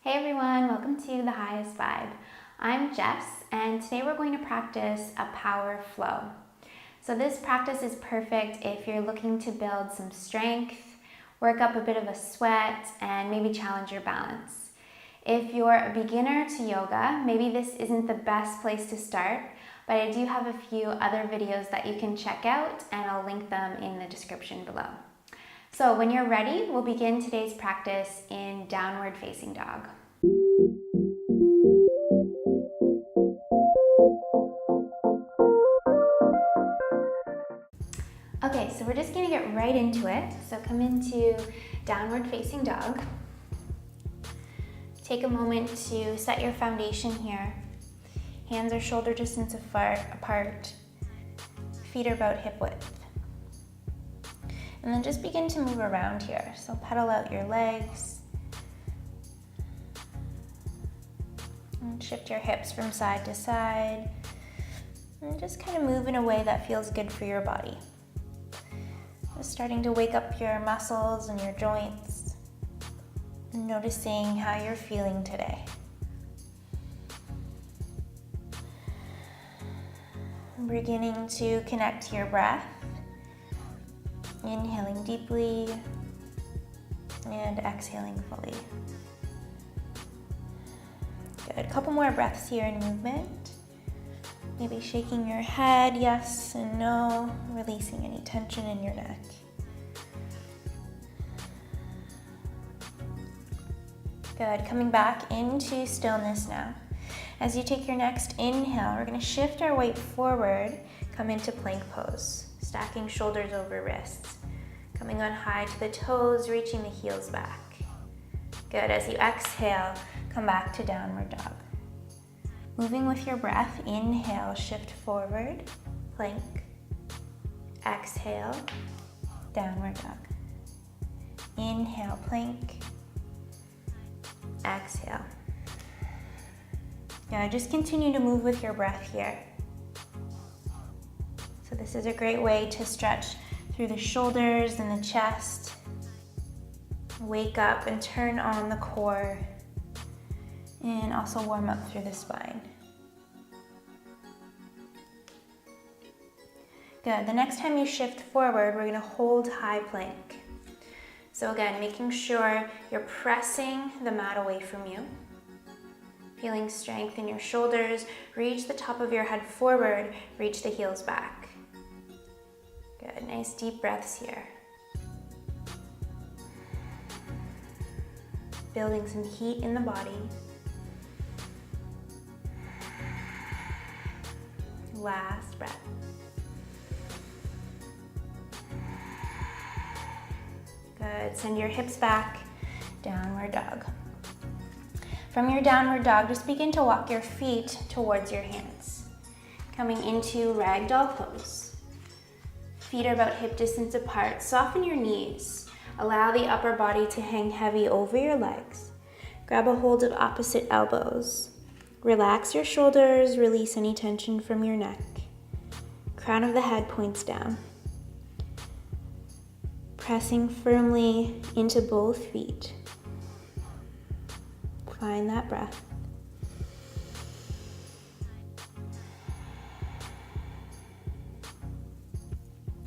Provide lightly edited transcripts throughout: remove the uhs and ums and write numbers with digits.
Hey everyone, welcome to The Highest Vibe. I'm Jess, and today we're going to practice a power flow. So this practice is perfect if you're looking to build some strength, work up a bit of a sweat, and maybe challenge your balance. If you're a beginner to yoga, maybe this isn't the best place to start, but I do have a few other videos that you can check out, and I'll link them in the description below. So when you're ready, we'll begin today's practice in downward facing dog. Okay, so we're just gonna get right into it. So come into downward facing dog. Take a moment to set your foundation here. Hands are shoulder distance apart. Feet are about hip width. And then just begin to move around here. So pedal out your legs. And shift your hips from side to side. And just kind of move in a way that feels good for your body. Just starting to wake up your muscles and your joints. And noticing how you're feeling today. Beginning to connect to your breath. Inhaling deeply and exhaling fully. Good. A couple more breaths here in movement. Maybe shaking your head, yes and no, releasing any tension in your neck. Good. Coming back into stillness now. As you take your next inhale, we're going to shift our weight forward, come into plank pose. Stacking shoulders over wrists. Coming on high to the toes, reaching the heels back. Good, as you exhale, come back to downward dog. Moving with your breath, inhale, shift forward, plank. Exhale, downward dog. Inhale, plank. Exhale. Now just continue to move with your breath here. So this is a great way to stretch through the shoulders and the chest. Wake up and turn on the core. And also warm up through the spine. Good. The next time you shift forward, we're going to hold high plank. So again, making sure you're pressing the mat away from you. Feeling strength in your shoulders. Reach the top of your head forward. Reach the heels back. Good, nice deep breaths here. Building some heat in the body. Last breath. Good, send your hips back, downward dog. From your downward dog, just begin to walk your feet towards your hands. Coming into ragdoll pose. Feet are about hip distance apart. Soften your knees. Allow the upper body to hang heavy over your legs. Grab a hold of opposite elbows. Relax your shoulders, release any tension from your neck. Crown of the head points down. Pressing firmly into both feet. Find that breath.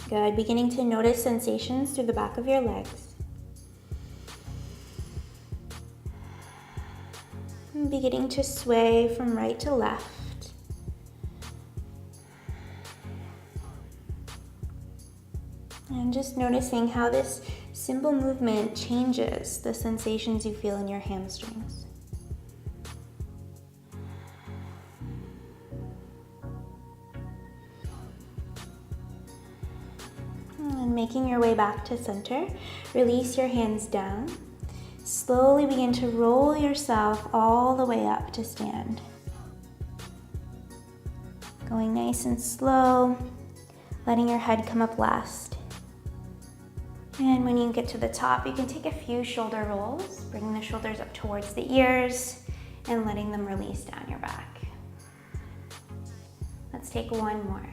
Good, beginning to notice sensations through the back of your legs. And beginning to sway from right to left. And just noticing how this simple movement changes the sensations you feel in your hamstrings. Making your way back to center, release your hands down. Slowly begin to roll yourself all the way up to stand. Going nice and slow, letting your head come up last. And when you get to the top, you can take a few shoulder rolls, bringing the shoulders up towards the ears and letting them release down your back. Let's take one more.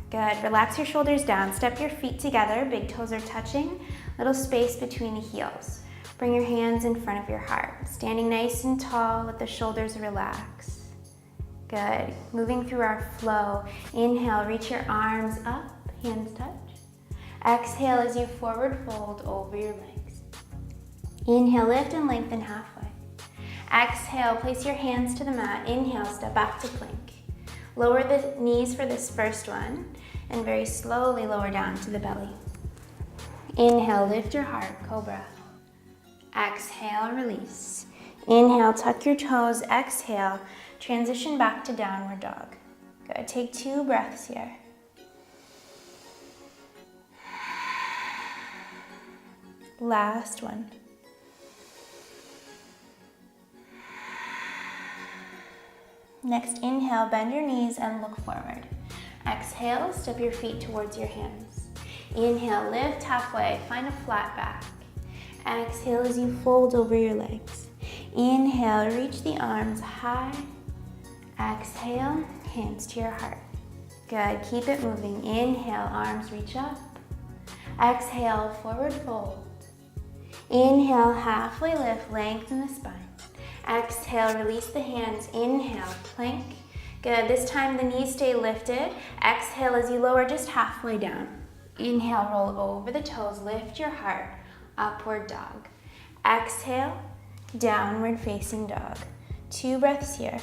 Good, relax your shoulders down, step your feet together, big toes are touching, little space between the heels. Bring your hands in front of your heart, standing nice and tall, let the shoulders relax. Good. Moving through our flow. Inhale, reach your arms up, hands touch. Exhale as you forward fold over your legs. Inhale, lift and lengthen halfway. Exhale, place your hands to the mat. Inhale, step back to plank. Lower the knees for this first one and very slowly lower down to the belly. Inhale, lift your heart, cobra. Exhale, release. Inhale, tuck your toes. Exhale, transition back to downward dog. Good. Take 2 breaths here. Last one. Next, inhale, bend your knees and look forward. Exhale, step your feet towards your hands. Inhale, lift halfway, find a flat back. Exhale as you fold over your legs. Inhale, reach the arms high. Exhale, hands to your heart. Good, keep it moving. Inhale, arms reach up. Exhale, forward fold. Inhale, halfway lift, lengthen the spine. Exhale, release the hands. Inhale, plank. Good, this time the knees stay lifted. Exhale as you lower just halfway down. Inhale, roll over the toes, lift your heart. Upward dog. Exhale, downward facing dog. 2 breaths here.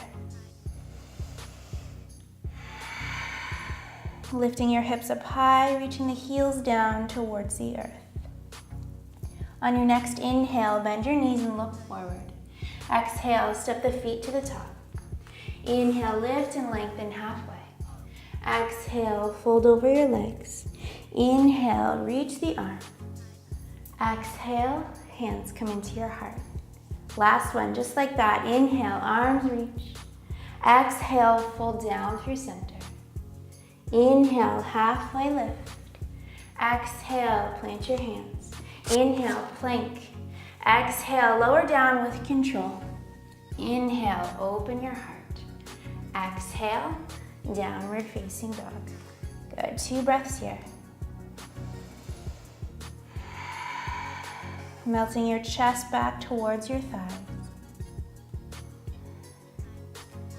Lifting your hips up high, reaching the heels down towards the earth. On your next inhale, bend your knees and look forward. Exhale, step the feet to the top. Inhale, lift and lengthen halfway. Exhale, fold over your legs. Inhale, reach the arm. Exhale, hands come into your heart. Last one, just like that. Inhale, arms reach. Exhale, fold down through center. Inhale, halfway lift. Exhale, plant your hands. Inhale, plank. Exhale, lower down with control. Inhale, open your heart. Exhale, downward facing dog. Good, 2 breaths here. Melting your chest back towards your thighs.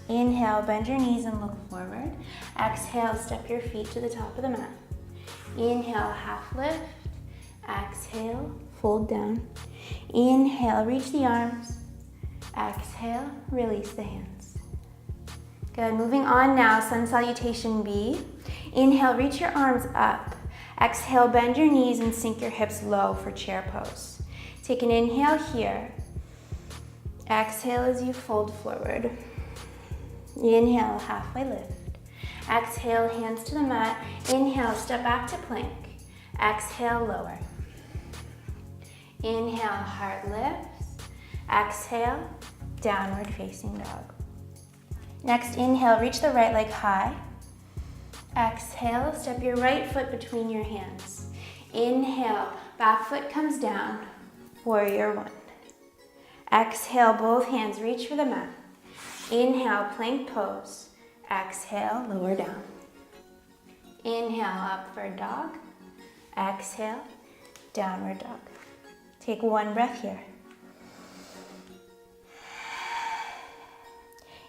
Inhale, bend your knees and look forward. Exhale, step your feet to the top of the mat. Inhale, half lift. Exhale, fold down. Inhale, reach the arms. Exhale, release the hands. Good, moving on now, Sun Salutation B. Inhale, reach your arms up. Exhale, bend your knees and sink your hips low for chair pose. Take an inhale here. Exhale as you fold forward. Inhale, halfway lift. Exhale, hands to the mat. Inhale, step back to plank. Exhale, lower. Inhale, heart lifts. Exhale, downward facing dog. Next, inhale, reach the right leg high. Exhale, step your right foot between your hands. Inhale, back foot comes down. Warrior one. Exhale, both hands reach for the mat. Inhale, plank pose. Exhale, lower down. Inhale, upward dog. Exhale, downward dog. Take 1 breath here.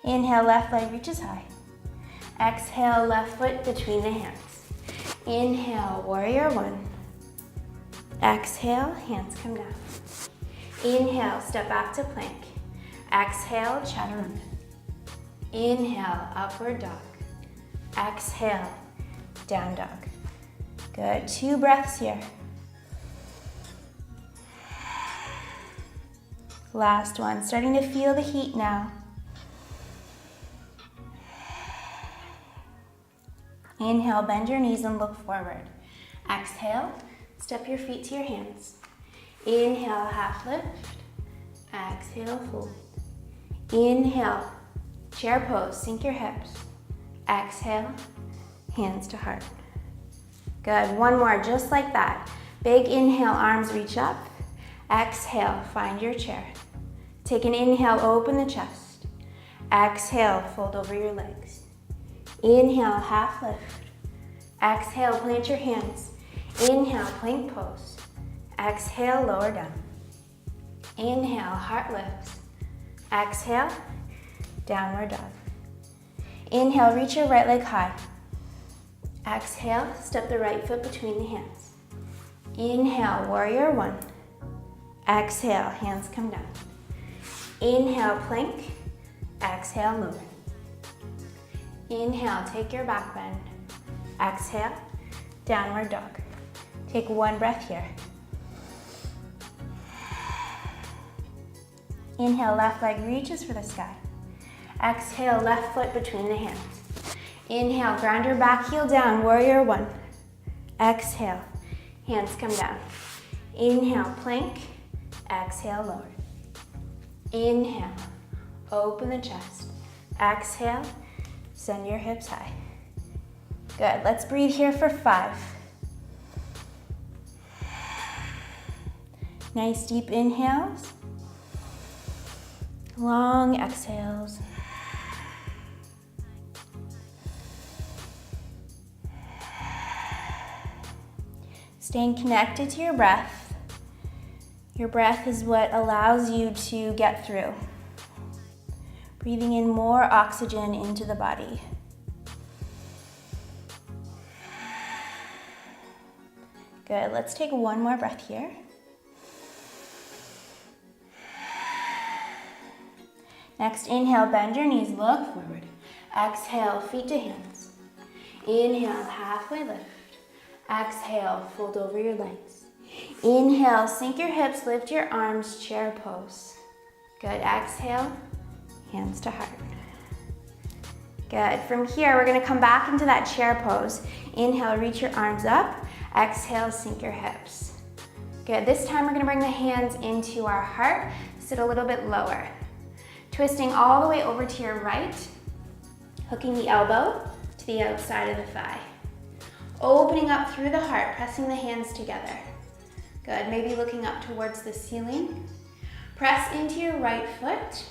Inhale, left leg reaches high. Exhale, left foot between the hands. Inhale, warrior one. Exhale, hands come down. Inhale, step back to plank. Exhale, chaturanga. Inhale, upward dog. Exhale, down dog. Good, 2 breaths here. Last one, starting to feel the heat now. Inhale, bend your knees and look forward. Exhale, step your feet to your hands. Inhale, half lift. Exhale, fold. Inhale, chair pose, sink your hips. Exhale, hands to heart. Good, 1 more, just like that. Big inhale, arms reach up. Exhale, find your chair. Take an inhale, open the chest. Exhale, fold over your legs. Inhale, half lift. Exhale, plant your hands. Inhale, plank pose. Exhale, lower down. Inhale, heart lifts. Exhale, downward dog. Inhale, reach your right leg high. Exhale, step the right foot between the hands. Inhale, warrior one. Exhale, hands come down. Inhale, plank. Exhale, lower. Inhale, take your back bend. Exhale, downward dog. Take one breath here. Inhale, left leg reaches for the sky. Exhale, left foot between the hands. Inhale, ground your back heel down, warrior one. Exhale, hands come down. Inhale, plank. Exhale, lower. Inhale, open the chest. Exhale, send your hips high. Good, let's breathe here for 5. Nice deep inhales. Long exhales. Staying connected to your breath. Your breath is what allows you to get through. Breathing in more oxygen into the body. Good, let's take one more breath here. Next, inhale, bend your knees, look forward. Exhale, feet to hands. Inhale, halfway lift. Exhale, fold over your legs. Inhale, sink your hips, lift your arms, chair pose. Good, exhale, hands to heart. Good, from here, we're gonna come back into that chair pose. Inhale, reach your arms up. Exhale, sink your hips. Good, this time we're gonna bring the hands into our heart, sit a little bit lower. Twisting all the way over to your right, hooking the elbow to the outside of the thigh. Opening up through the heart, pressing the hands together. Good, maybe looking up towards the ceiling. Press into your right foot.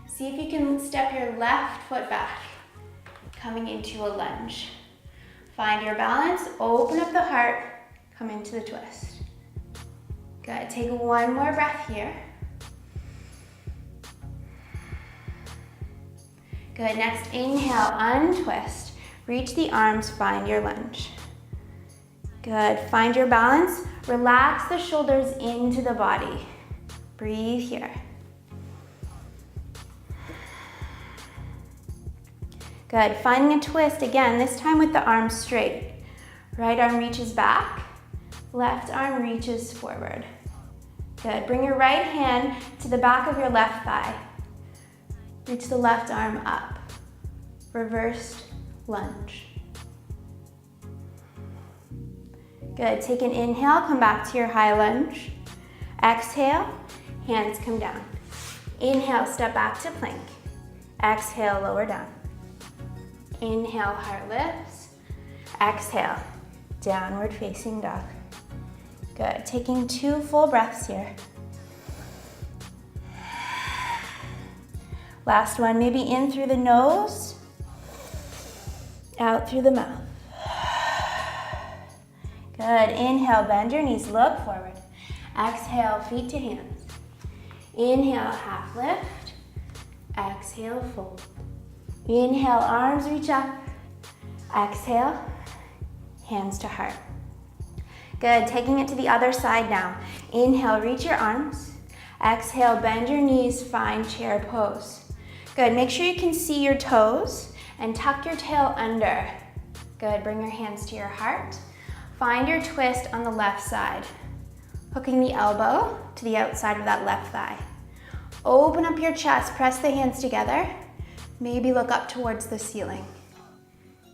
See if you can step your left foot back, coming into a lunge. Find your balance, open up the heart, come into the twist. Good, take one more breath here. Good, next inhale, untwist. Reach the arms, find your lunge. Good, find your balance. Relax the shoulders into the body. Breathe here. Good, finding a twist again, this time with the arms straight. Right arm reaches back, left arm reaches forward. Good, bring your right hand to the back of your left thigh. Reach the left arm up. Reversed lunge. Good, take an inhale, come back to your high lunge. Exhale, hands come down. Inhale, step back to plank. Exhale, lower down. Inhale, heart lifts. Exhale, downward facing dog. Good, taking 2 full breaths here. Last one, maybe in through the nose, out through the mouth. Good, inhale, bend your knees, look forward. Exhale, feet to hands. Inhale, half lift. Exhale, fold. Inhale, arms reach up. Exhale, hands to heart. Good, taking it to the other side now. Inhale, reach your arms. Exhale, bend your knees, find chair pose. Good, make sure you can see your toes and tuck your tail under. Good, bring your hands to your heart. Find your twist on the left side. Hooking the elbow to the outside of that left thigh. Open up your chest, press the hands together. Maybe look up towards the ceiling.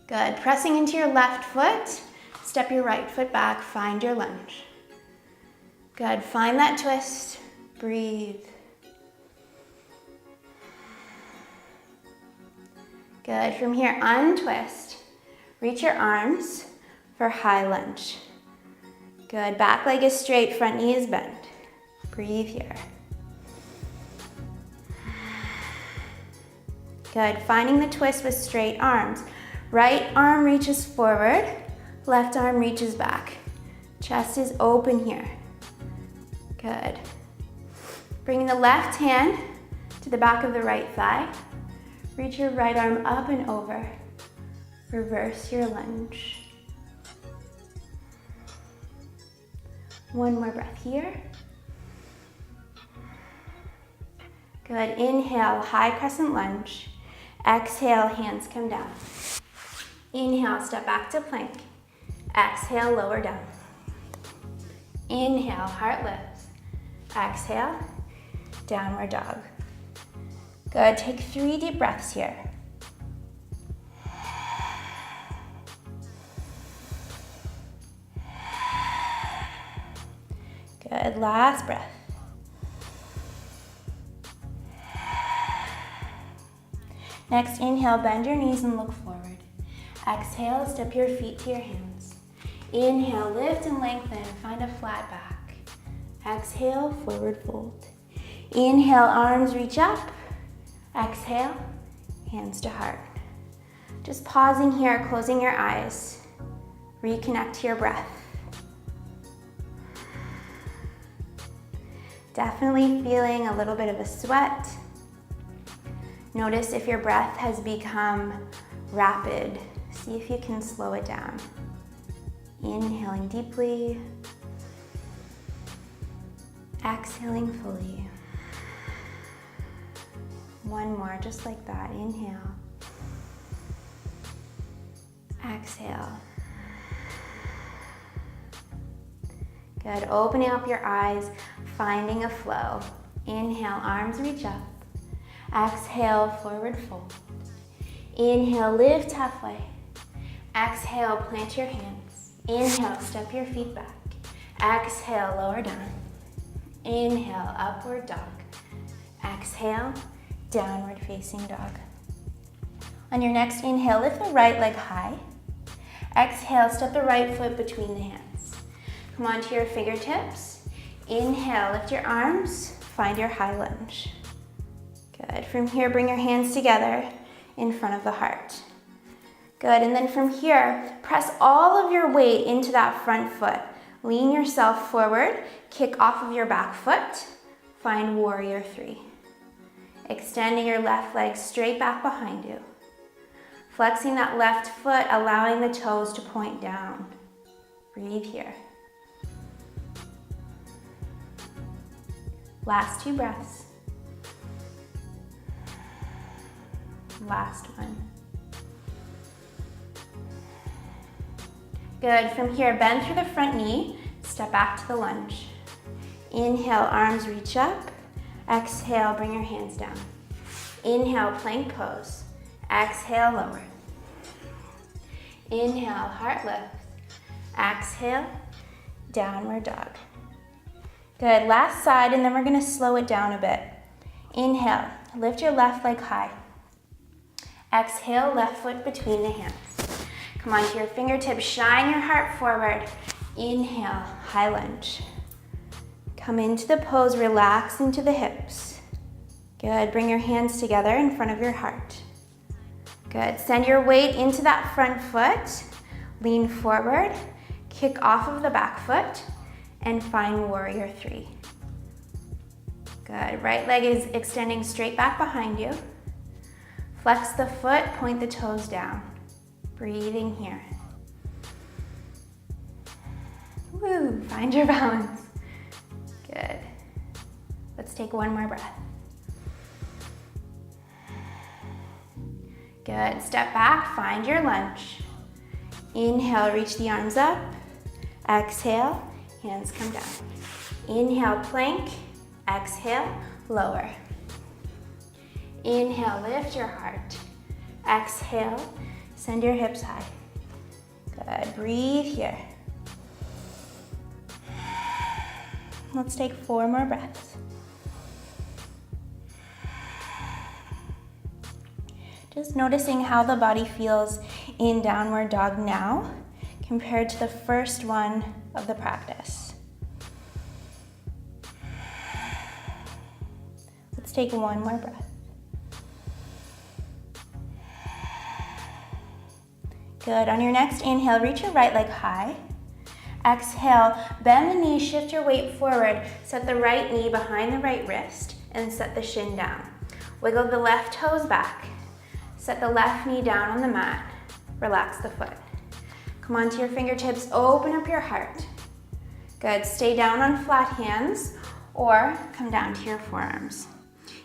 Good, pressing into your left foot. Step your right foot back, find your lunge. Good, find that twist, breathe. Good, from here, untwist. Reach your arms for high lunge. Good, back leg is straight, front knee is bent. Breathe here. Good, finding the twist with straight arms. Right arm reaches forward, left arm reaches back. Chest is open here. Good. Bring the left hand to the back of the right thigh. Reach your right arm up and over. Reverse your lunge. One more breath here. Good. Inhale, high crescent lunge. Exhale, hands come down. Inhale, step back to plank. Exhale, lower down. Inhale, heart lifts. Exhale, downward dog. Good. Take 3 deep breaths here. Good. Last breath. Next, inhale, bend your knees and look forward. Exhale, step your feet to your hands. Inhale, lift and lengthen, find a flat back. Exhale, forward fold. Inhale, arms reach up. Exhale, hands to heart. Just pausing here, closing your eyes. Reconnect to your breath. Definitely feeling a little bit of a sweat. Notice if your breath has become rapid. See if you can slow it down. Inhaling deeply. Exhaling fully. One more, just like that. Inhale. Exhale. Good. Opening up your eyes, finding a flow. Inhale, arms reach up. Exhale, forward fold. Inhale, lift halfway. Exhale, plant your hands. Inhale, step your feet back. Exhale, lower down. Inhale, upward dog. Exhale, downward facing dog. On your next inhale, lift the right leg high. Exhale, step the right foot between the hands. Come onto your fingertips. Inhale, lift your arms, find your high lunge. Good. From here, bring your hands together in front of the heart. Good. And then from here, press all of your weight into that front foot. Lean yourself forward, kick off of your back foot, find warrior 3. Extending your left leg straight back behind you. Flexing that left foot, allowing the toes to point down. Breathe here. Last 2 breaths. Last one. Good. From here, bend through the front knee, step back to the lunge. Inhale, arms reach up. Exhale, bring your hands down. Inhale, plank pose. Exhale, lower. Inhale, heart lift. Exhale, downward dog. Good. Last side, and then we're going to slow it down a bit. Inhale, lift your left leg high. Exhale, left foot between the hands. Come onto your fingertips, shine your heart forward. Inhale, high lunge. Come into the pose, relax into the hips. Good, bring your hands together in front of your heart. Good, send your weight into that front foot. Lean forward, kick off of the back foot, and find warrior 3. Good, right leg is extending straight back behind you. Flex the foot, point the toes down. Breathing here. Woo, find your balance. Good. Let's take one more breath. Good, step back, find your lunge. Inhale, reach the arms up. Exhale, hands come down. Inhale, plank. Exhale, lower. Inhale, lift your heart. Exhale, send your hips high. Good, breathe here. Let's take 4 more breaths. Just noticing how the body feels in downward dog now compared to the first one of the practice. Let's take 1 more breath. Good. On your next inhale, reach your right leg high. Exhale, bend the knee, shift your weight forward. Set the right knee behind the right wrist and set the shin down. Wiggle the left toes back. Set the left knee down on the mat. Relax the foot. Come onto your fingertips, open up your heart. Good, stay down on flat hands or come down to your forearms.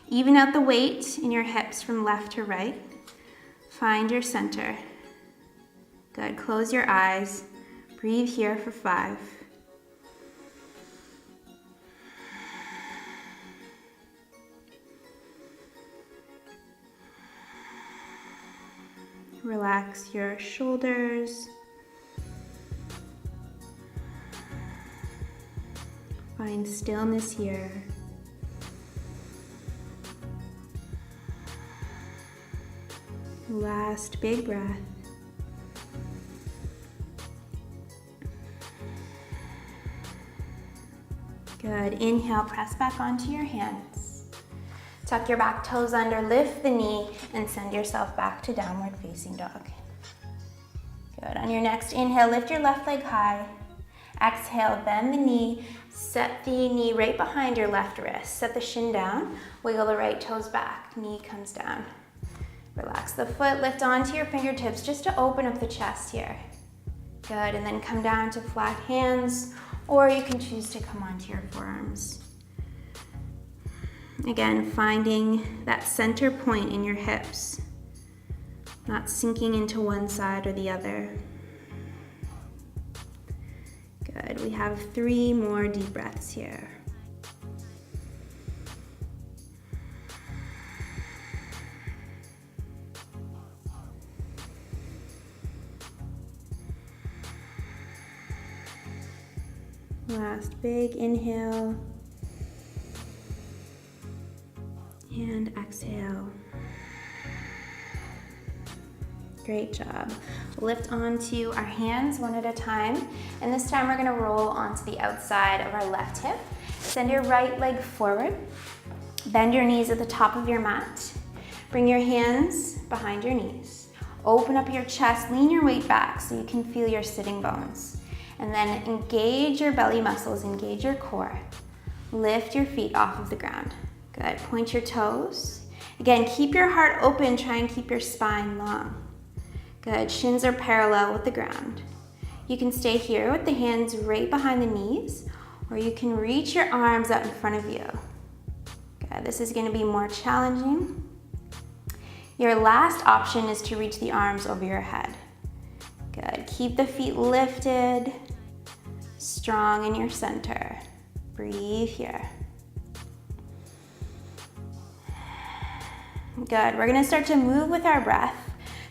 Even out the weight in your hips from left to right. Find your center. Good, close your eyes. Breathe here for 5. Relax your shoulders. Find stillness here. Last big breath. Good. Inhale, press back onto your hands. Tuck your back toes under, lift the knee, and send yourself back to downward facing dog. Good. On your next inhale, lift your left leg high. Exhale, bend the knee, set the knee right behind your left wrist. Set the shin down, wiggle the right toes back, knee comes down. Relax the foot, lift onto your fingertips just to open up the chest here. Good, and then come down to flat hands, or you can choose to come onto your forearms. Again, finding that center point in your hips, not sinking into one side or the other. Good, we have 3 more deep breaths here. Last big inhale and exhale. Great job. Lift onto our hands one at a time, and this time we're going to roll onto the outside of our left hip. Send your right leg forward. Bend your knees at the top of your mat. Bring your hands behind your knees. Open up your chest, lean your weight back so you can feel your sitting bones. And then engage your belly muscles, engage your core. Lift your feet off of the ground. Good, point your toes. Again, keep your heart open, try and keep your spine long. Good, shins are parallel with the ground. You can stay here with the hands right behind the knees, or you can reach your arms out in front of you. Good, this is gonna be more challenging. Your last option is to reach the arms over your head. Good, keep the feet lifted, strong in your center. Breathe here. Good, we're gonna start to move with our breath.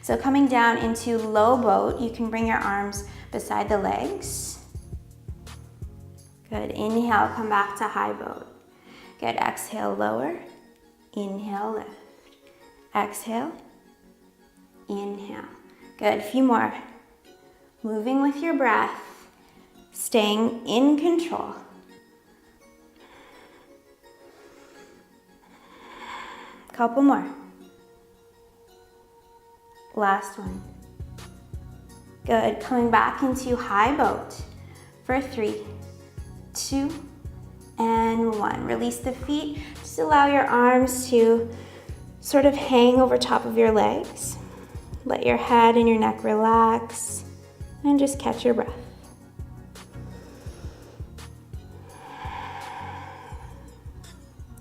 So coming down into low boat, you can bring your arms beside the legs. Good, inhale, come back to high boat. Good, exhale, lower. Inhale, lift. Exhale, inhale. Good, a few more. Moving with your breath, staying in control. Couple more. Last one. Good, coming back into high boat for 3, 2, and 1. Release the feet, just allow your arms to sort of hang over top of your legs. Let your head and your neck relax, and just catch your breath.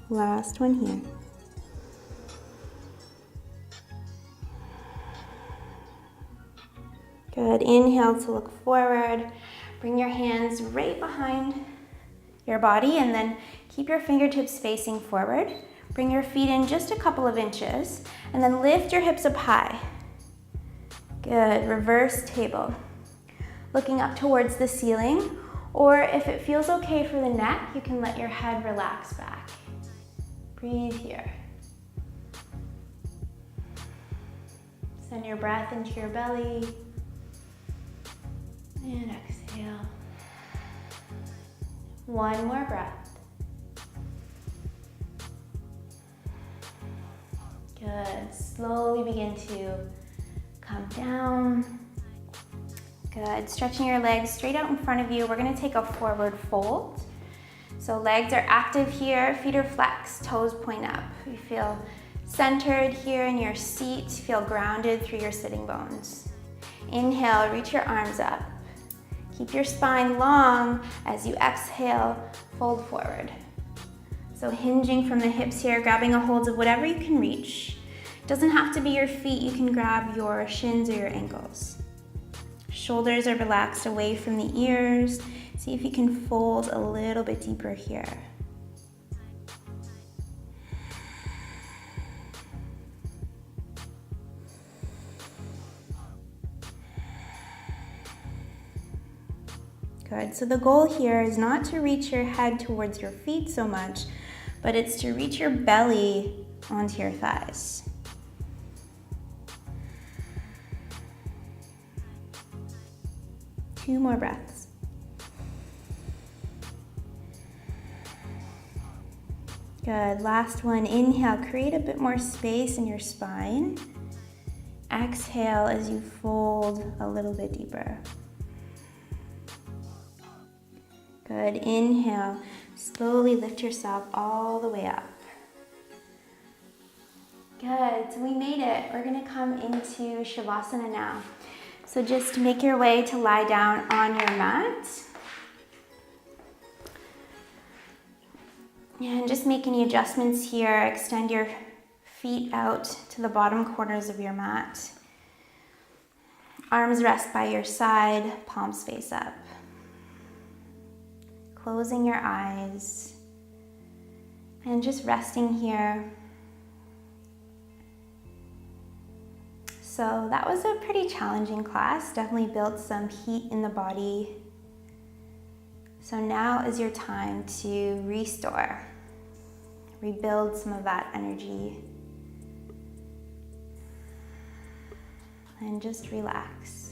Last one here. Good, inhale to look forward. Bring your hands right behind your body, and then keep your fingertips facing forward. Bring your feet in just a couple of inches, and then lift your hips up high. Good, reverse table. Looking up towards the ceiling, or if it feels okay for the neck, you can let your head relax back. Breathe here. Send your breath into your belly, and exhale. One more breath. Good, slowly begin to come down Good, stretching your legs straight out in front of you. We're gonna take a forward fold. So legs are active here, feet are flexed, toes point up. You feel centered here in your seat, feel grounded through your sitting bones. Inhale, reach your arms up. Keep your spine long as you exhale, fold forward. So hinging from the hips here, grabbing a hold of whatever you can reach. Doesn't have to be your feet, you can grab your shins or your ankles. Shoulders are relaxed away from the ears. See if you can fold a little bit deeper here. Good, so the goal here is not to reach your head towards your feet so much, but it's to reach your belly onto your thighs. Two more breaths. Good, last one. Inhale, create a bit more space in your spine. Exhale as you fold a little bit deeper. Good, inhale, slowly lift yourself all the way up. Good, so we made it. We're gonna come into Savasana now. So just make your way to lie down on your mat. And just make any adjustments here. Extend your feet out to the bottom corners of your mat. Arms rest by your side, palms face up. Closing your eyes and just resting here. So that was a pretty challenging class, definitely built some heat in the body. So now is your time to restore, rebuild some of that energy, and just relax.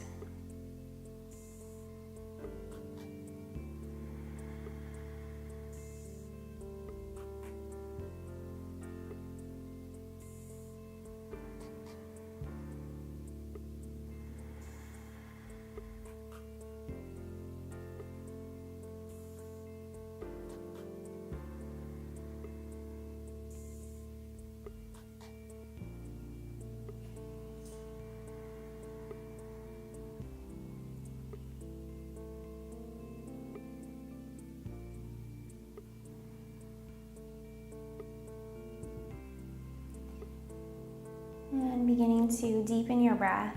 And beginning to deepen your breath.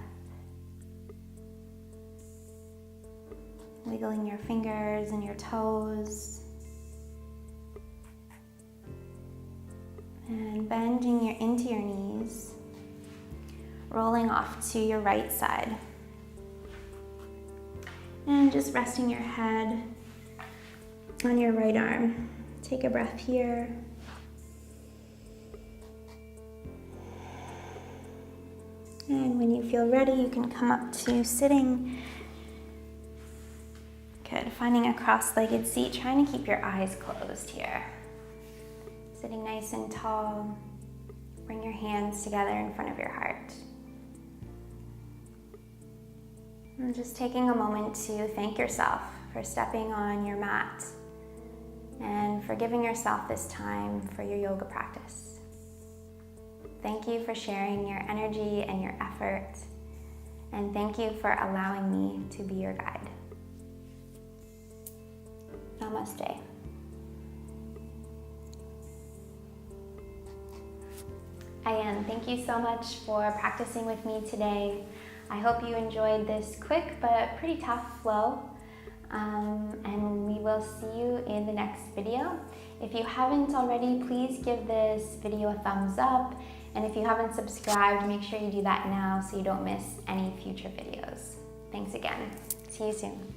Wiggling your fingers and your toes. And bending into your knees. Rolling off to your right side. And just resting your head on your right arm. Take a breath here. And when you feel ready, you can come up to sitting. Good, finding a cross-legged seat, trying to keep your eyes closed here. Sitting nice and tall. Bring your hands together in front of your heart. And just taking a moment to thank yourself for stepping on your mat and for giving yourself this time for your yoga practice. Thank you for sharing your energy and your effort, and thank you for allowing me to be your guide. Namaste. Ayan, thank you so much for practicing with me today. I hope you enjoyed this quick but pretty tough flow, and we will see you in the next video. If you haven't already, please give this video a thumbs up. And if you haven't subscribed, make sure you do that now so you don't miss any future videos. Thanks again. See you soon.